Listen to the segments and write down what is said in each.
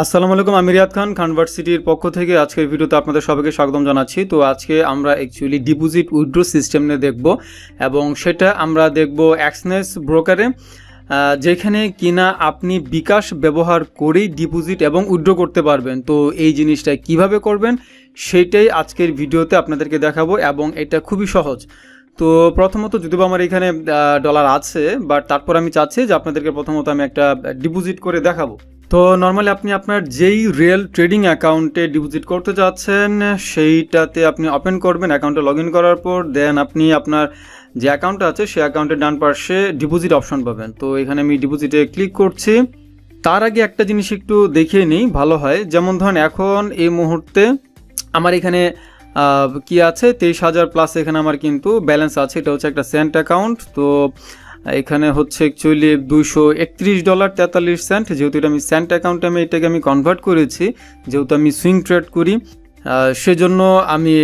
আসসালামু আলাইকুম, আমি রিয়াদ খান খানভার্সিটির পক্ষ থেকে আজকের ভিডিওতে আপনাদের সবাইকে স্বাগতম জানাচ্ছি। তো আজকে আমরা অ্যাকচুয়ালি ডিপোজিট উইথড্র সিস্টেম নিয়ে দেখব এবং সেটা আমরা দেখব এক্সনেস ব্রোকারে, যেখানে কিনা আপনি বিকাশ ব্যবহার করেই ডিপোজিট এবং উইথড্র করতে পারবেন। তো এই জিনিসটা কিভাবে করবেন সেটাই আজকের ভিডিওতে আপনাদেরকে দেখাবো এবং এটা খুবই সহজ। তো প্রথমত যদিও আমার এখানে ডলার আছে, বাট তারপর আমি চাচ্ছি যে আপনাদেরকে প্রথমত আমি একটা ডিপোজিট করে দেখাবো। তো নর্মালি আপনি আপনার যেই রিয়েল ট্রেডিং অ্যাকাউন্টে ডিপোজিট করতে যাচ্ছেন সেইটাতে আপনি ওপেন করবেন, অ্যাকাউন্টে লগ ইন করার পর দেন আপনি আপনার যে অ্যাকাউন্টটা আছে সেই অ্যাকাউন্টের ডান পাশে ডিপোজিট অপশন পাবেন। তো এখানে আমি ডিপোজিটে ক্লিক করছি। তার আগে একটা জিনিস একটু দেখিয়ে নিই ভালো হয়, যেমন ধরেন এখন এই মুহূর্তে আমার এখানে কি আছে 23,000 প্লাস এখানে আমার কিন্তু ব্যালেন্স আছে। এটা হচ্ছে একটা সেন্ট অ্যাকাউন্ট। তো এখানে হচ্ছে অ্যাকচুয়ালি $231.43, যেহেতু এটা আমি সেন্ট অ্যাকাউন্টে এটাকে আমি কনভার্ট করেছি, যেহেতু আমি সুইং ট্রেড করি সেজন্য আমি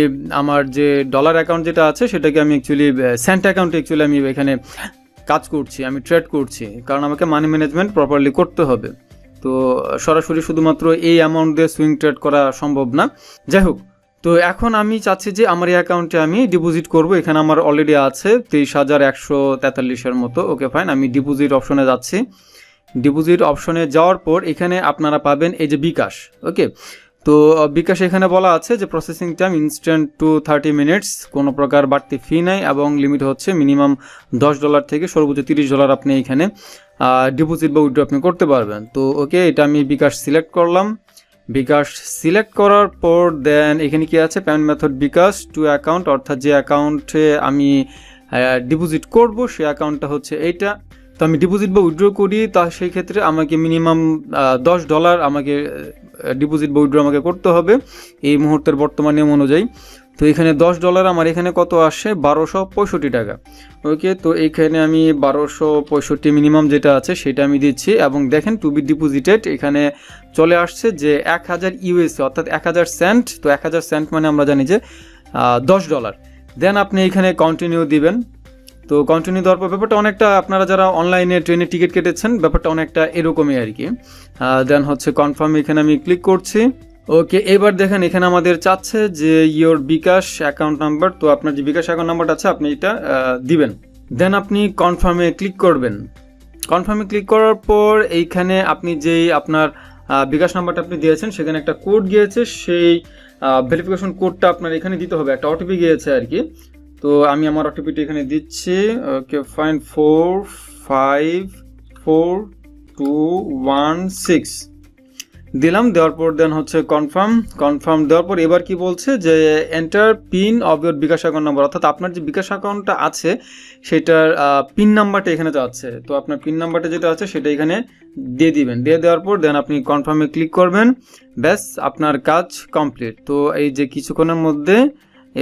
আমার যে ডলার অ্যাকাউন্ট যেটা আছে সেটাকে আমি অ্যাকচুয়ালি সেন্ট অ্যাকাউন্টে অ্যাকচুয়ালি আমি এখানে কাজ করছি, আমি ট্রেড করছি, কারণ আমাকে মানি ম্যানেজমেন্ট প্রপারলি করতে হবে। তো সরাসরি শুধুমাত্র এই অ্যামাউন্ট দিয়ে সুইং ট্রেড করা সম্ভব না। যাই হোক, তো এখন আমি চাচ্ছি যে আমার এই অ্যাকাউন্টে আমি ডিপোজিট করব। এখানে আমার অলরেডি আছে 23,143 মতো। ওকে ফাইন, আমি ডিপোজিট অপশনে যাচ্ছি। ডিপোজিট অপশনে যাওয়ার পর এখানে আপনারা পাবেন এই যে বিকাশ। ওকে, তো বিকাশ এখানে বলা আছে যে processing time instant to 30 minutes, কোনো প্রকার বাড়তি ফি নাই এবং লিমিট হচ্ছে মিনিমাম $10 থেকে সর্বোচ্চ $30 আপনি এখানে ডিপোজিট বা উইথড্র আপনি করতে পারবেন। তো ওকে, এটা আমি বিকাশ সিলেক্ট করলাম। বিকাশ সিলেক্ট করার পর দেন এখানে কি আছে payment method bKash to account, অর্থাৎ যে অ্যাকাউন্টে আমি ডিপোজিট করব সেই অ্যাকাউন্টটা হচ্ছে এইটা। তো আমি ডিপোজিট বা উইথড্র করি, তা সেই ক্ষেত্রে আমাকে মিনিমাম $10 আমাকে ডিপোজিট বা উইথড্র আমাকে করতে হবে এই মুহূর্তের বর্তমান নিয়ম অনুযায়ী। তো এখানে $10 আমার এখানে কত আসে 1265 টাকা। ওকে, তো এইখানে আমি 1265 মিনিমাম যেটা আছে সেটা আমি দিচ্ছি এবং দেখেন টু বি ডিপোজিটেড এখানে চলে আসছে যে 1000 ইউএসএ, অর্থাৎ 1000 সেন্ট। তো 1000 সেন্ট মানে আমরা জানি যে $10। দেন আপনি এখানে কন্টিনিউ দিবেন। তো কন্টিনিউ দেওয়ার পর ব্যাপারটা অনেকটা আপনারা যারা অনলাইনে ট্রেনে টিকিট কেটেছেন ব্যাপারটা অনেকটা এরকমই আর কি। দেন হচ্ছে কনফার্ম, এখানে আমি ক্লিক করছি। ওকে, এবার দেখেন এখানে আমাদের চাচ্ছে যে ইয়োর বিকাশ অ্যাকাউন্ট নাম্বার। তো আপনার যে বিকাশ অ্যাকাউন্ট নাম্বারটা আছে আপনি এটা দিবেন। দেন আপনি কনফার্মে ক্লিক করবেন। কনফার্মে ক্লিক করার পর এইখানে আপনি যেই আপনার বিকাশ নাম্বারটা আপনি দিয়েছেন সেখানে একটা কোড গিয়েছে, সেই ভেরিফিকেশন কোডটা আপনার এখানে দিতে হবে। একটা ওটিপি গিয়েছে আর কি। তো আমি আমার ওটিপিটি এখানে দিচ্ছি। ওকে ফাইন, 454216 দিলাম। দেওয়ার পর দেন হচ্ছে কনফার্ম দেওয়ার পর এবার কি বলছে যে enter pin of your bKash account number, অর্থাৎ আপনার যে বিকাশ অ্যাকাউন্টটা আছে সেটার পিন নাম্বারটা এখানে যাচ্ছে। তো আপনার পিন নাম্বারটা যেটা আছে সেটা এখানে দিয়ে দিবেন। দিয়ে দেওয়ার পর দেন আপনি কনফার্মে ক্লিক করবেন। ব্যাস, আপনার কাজ কমপ্লিট। তো এই যে কিছুক্ষণের মধ্যে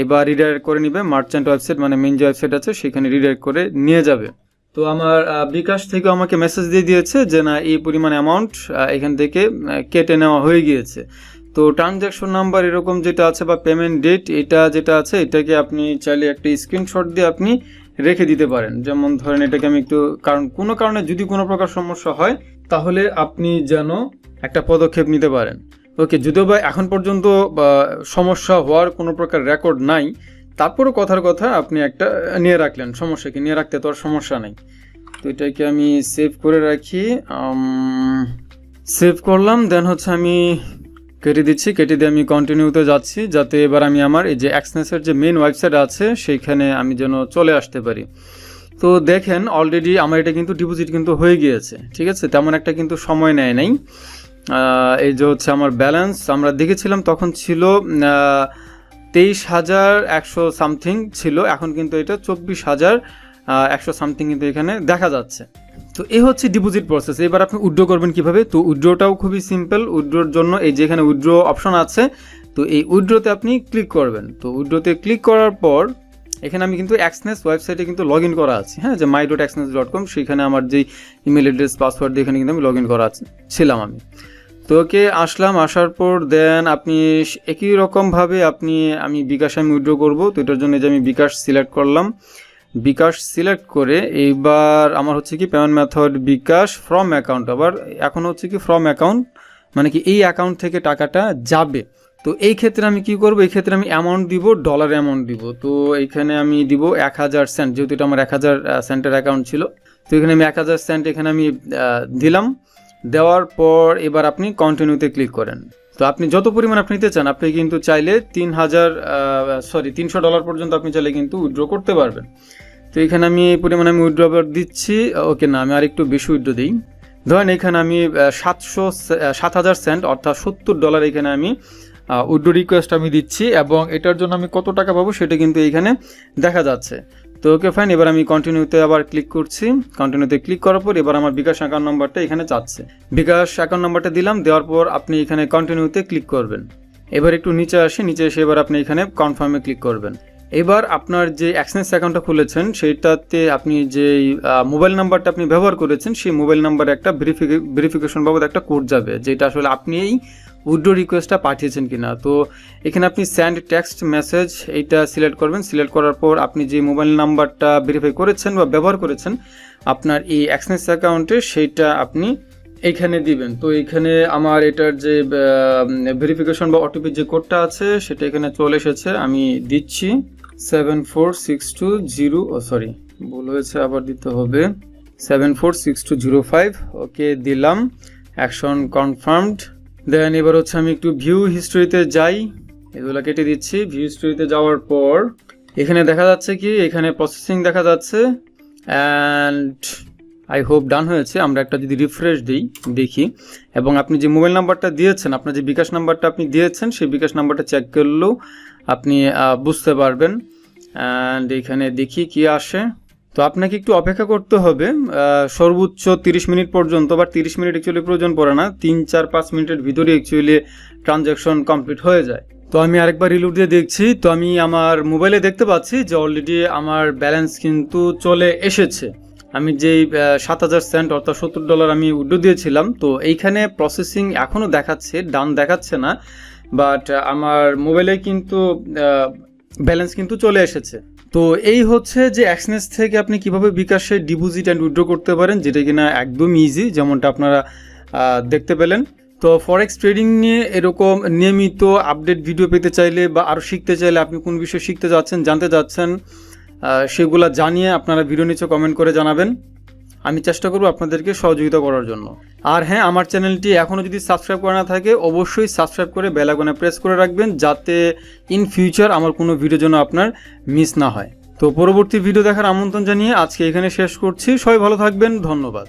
এবার রিডাইরেক্ট করে নিবে মার্চেন্ট ওয়েবসাইট, মানে মেইন যে ওয়েবসাইট আছে সেখানে রিডাইরেক্ট করে নিয়ে যাবে। তো আমার বিকাশ থেকে আমাকে মেসেজ দিয়ে দিয়েছে যে না, এই পরিমাণ অ্যামাউন্ট এখান থেকে কেটে নেওয়া হয়ে গিয়েছে। তো ট্রানজ্যাকশন নাম্বার এরকম যেটা আছে বা পেমেন্ট ডেট এটা যেটা আছে এটাকে আপনি চাইলে একটা স্ক্রিনশট দিয়ে আপনি রেখে দিতে পারেন। যেমন ধরেন এটাকে আমি একটু, কারণ কোনো কারণে যদি কোনো প্রকার সমস্যা হয় তাহলে আপনি যেন একটা পদক্ষেপ নিতে পারেন। ওকে, যদিও বা এখন পর্যন্ত সমস্যা হওয়ার কোনো প্রকার রেকর্ড নাই, তারপরও কথার কথা আপনি একটা নিয়ে রাখলেন, সমস্যা কি, নিয়ে রাখতে তো আর সমস্যা নেই। তো এটাকে আমি সেভ করে রাখি। সেভ করলাম। দেন হচ্ছে আমি কেটে দিচ্ছি। কেটে দিয়ে আমি কন্টিনিউতে যাচ্ছি, যাতে এবার আমি আমার এই যে এক্সনেসের যে মেন ওয়েবসাইট আছে সেইখানে আমি যেন চলে আসতে পারি। তো দেখেন অলরেডি আমার এটা কিন্তু ডিপোজিট কিন্তু হয়ে গিয়েছে। ঠিক আছে, তেমন একটা কিন্তু সময় নেয় নাই। এই যে হচ্ছে আমার ব্যালেন্স আমরা দেখেছিলাম তখন ছিল 23,100 সামথিং ছিল, এখন কিন্তু এটা 24,100 সামথিং কিন্তু এখানে দেখা যাচ্ছে। তো এই হচ্ছে ডিপোজিট প্রসেস। এবার আপনি উইথড্র করবেন কিভাবে? তো উইথড্রটাও খুবই সিম্পল। উইথড্রোর জন্য এই যে এখানে উইথড্র অপশন আছে, তো এই উইথড্রোতে আপনি ক্লিক করবেন। তো উইথড্রোতে ক্লিক করার পর এখানে আমি কিন্তু এক্সনেস ওয়েবসাইটে কিন্তু লগ ইন করা আছে, হ্যাঁ, যে my.exnes.com, সেখানে আমার যেই ইমেল অ্যাড্রেস পাসওয়ার্ড দিয়ে এখানে কিন্তু আমি লগ ইন করা ছিলাম আমি। তো ওকে আসলাম, আসার পর দেন আপনি একই রকমভাবে আমি বিকাশে আমি উইথড্র করবো। তো এটার জন্য যে আমি বিকাশ সিলেক্ট করলাম। বিকাশ সিলেক্ট করে এইবার আমার হচ্ছে কি payment method bKash from account, আবার এখন হচ্ছে কি ফ্রম অ্যাকাউন্ট মানে কি এই অ্যাকাউন্ট থেকে টাকাটা যাবে। তো এই ক্ষেত্রে আমি কি করব, এই ক্ষেত্রে আমি অ্যামাউন্ট দিব, ডলার অ্যামাউন্ট দিব। তো এইখানে আমি দিব 1000 সেন্ট, যেহেতু এটা আমার 1000 সেন্টের অ্যাকাউন্ট ছিল। তো এখানে আমি 1000 সেন্ট এখানে আমি দিলাম। দেওয়ার পর এবার আপনি কন্টিনিউতে ক্লিক করেন। তো আপনি যত পরিমাণ আপনি নিতে চান, আপনি কিন্তু চাইলে $300 পর্যন্ত আপনি চাইলে কিন্তু উইথড্র করতে পারবেন। তো এখানে আমি এই পরিমাণ আমি উইথড্র দিচ্ছি। ওকে, না আমি আর একটু বেশি উইথড্র দিই। ধরেন এখানে আমি 7000 সেন্ট অর্থাৎ $70 এখানে আমি উইথড্র রিকোয়েস্ট আমি দিচ্ছি, এবং এটার জন্য আমি কত টাকা পাবো সেটা কিন্তু এইখানে দেখা যাচ্ছে। তো ওকে ফাইন, এবার আমি কন্টিনিউতে আবার ক্লিক করছি। কন্টিনিউতে ক্লিক করার পর এবার আমার বিকাশ অ্যাকাউন্ট নাম্বারটা এখানে চাচ্ছে। বিকাশ অ্যাকাউন্ট নাম্বারটা দিলাম, দেওয়ার পর আপনি এখানে কন্টিনিউতে ক্লিক করবেন। এবার একটু নিচে এসে এবার আপনি এখানে কনফার্মে ক্লিক করবেন। এবার আপনার যে অ্যাক্সেস অ্যাকাউন্টটা খুলেছেন সেইটাতে আপনি যে মোবাইল নাম্বারটা আপনি ব্যবহার করেছেন সেই মোবাইল নাম্বারে একটা ভেরিফিকেশন বাবদ একটা কোড যাবে, যেটা আসলে আপনি এই উইথড্র রিকোয়েস্টটা পাঠিয়েছেন কিনা। তো এখানে আপনি সেন্ড টেক্সট মেসেজ এইটা সিলেক্ট করবেন। সিলেক্ট করার পর আপনি যে মোবাইল নাম্বারটা ভেরিফাই করেছেন বা ব্যবহার করেছেন আপনার এই অ্যাক্সেস অ্যাকাউন্টে, সেইটা আপনি এইখানে দিবেন। তো এইখানে আমার এটার যে ভেরিফিকেশন বা ওটিপি যে কোডটা আছে সেটা এখানে চলে এসেছে, আমি দিচ্ছি 74620, ভুল হয়েছে, আবার দিতে হবে 7462005। ওকে দিলাম, অ্যাকশন কনফার্মড। দেন এবার হচ্ছে আমি একটু ভিউ হিস্ট্রিতে যাই, এগুলো কেটে দিচ্ছি। ভিউ হিস্ট্রিতে যাওয়ার পর এখানে দেখা যাচ্ছে কি, এখানে প্রসেসিং দেখা যাচ্ছে, অ্যান্ড আই হোপ ডান হয়েছে। আমরা একটা যদি রিফ্রেশ দিই দেখি, এবং আপনি যে মোবাইল নাম্বারটা দিয়েছেন, আপনার যে বিকাশ নাম্বারটা আপনি দিয়েছেন সেই বিকাশ নাম্বারটা চেক করলেও আপনি বুঝতে পারবেন। অ্যান্ড এখানে দেখি কি আসে। তো আপনাকে একটু অপেক্ষা করতে হবে সর্বোচ্চ 30 মিনিট পর্যন্ত, বা 30 মিনিট অ্যাকচুয়ালি প্রয়োজন পড়ে না, 3-4-5 মিনিটের ভিতরে অ্যাকচুয়ালি ট্রানজ্যাকশন কমপ্লিট হয়ে যায়। তো আমি আরেকবার রিলোড দিয়ে দেখছি। তো আমি আমার মোবাইলে দেখতে পাচ্ছি যে অলরেডি আমার ব্যালেন্স কিন্তু চলে এসেছে। আমি যেই 7000 সেন্ট অর্থাৎ $70 আমি উইথড্র দিয়েছিলাম, তো এইখানে প্রসেসিং এখনও দেখাচ্ছে, ডান দেখাচ্ছে না, বাট আমার মোবাইলে কিন্তু ব্যালেন্স কিন্তু চলে এসেছে। তো এই হচ্ছে যে অ্যাক্সেস থেকে আপনি কিভাবে বিকাশে ডিপোজিট অ্যান্ড উইথড্র করতে পারেন, যেটা কিনা একদম ইজি, যেমনটা আপনারা দেখতে পেলেন। তো ফরেক্স ট্রেডিং নিয়ে এরকম নিয়মিত আপডেট ভিডিও পেতে চাইলে বা আরও শিখতে চাইলে, আপনি কোন বিষয়ে শিখতে যাচ্ছেন, জানতে যাচ্ছেন, সেগুলা জানিয়ে আপনারা ভিডিও নিচে কমেন্ট করে জানাবেন। আমি চেষ্টা করব আপনাদেরকে সহযোগিতা করার জন্য। আর হ্যাঁ, আমার চ্যানেলটি এখনও যদি সাবস্ক্রাইব করা না থাকে অবশ্যই সাবস্ক্রাইব করে বেল আইকনে প্রেস করে রাখবেন, যাতে ইন ফিউচার আমার কোনো ভিডিও যেন আপনার মিস না হয়। তো পরবর্তী ভিডিও দেখার আমন্ত্রণ জানিয়ে আজকে এখানে শেষ করছি। সবাই ভালো থাকবেন, ধন্যবাদ।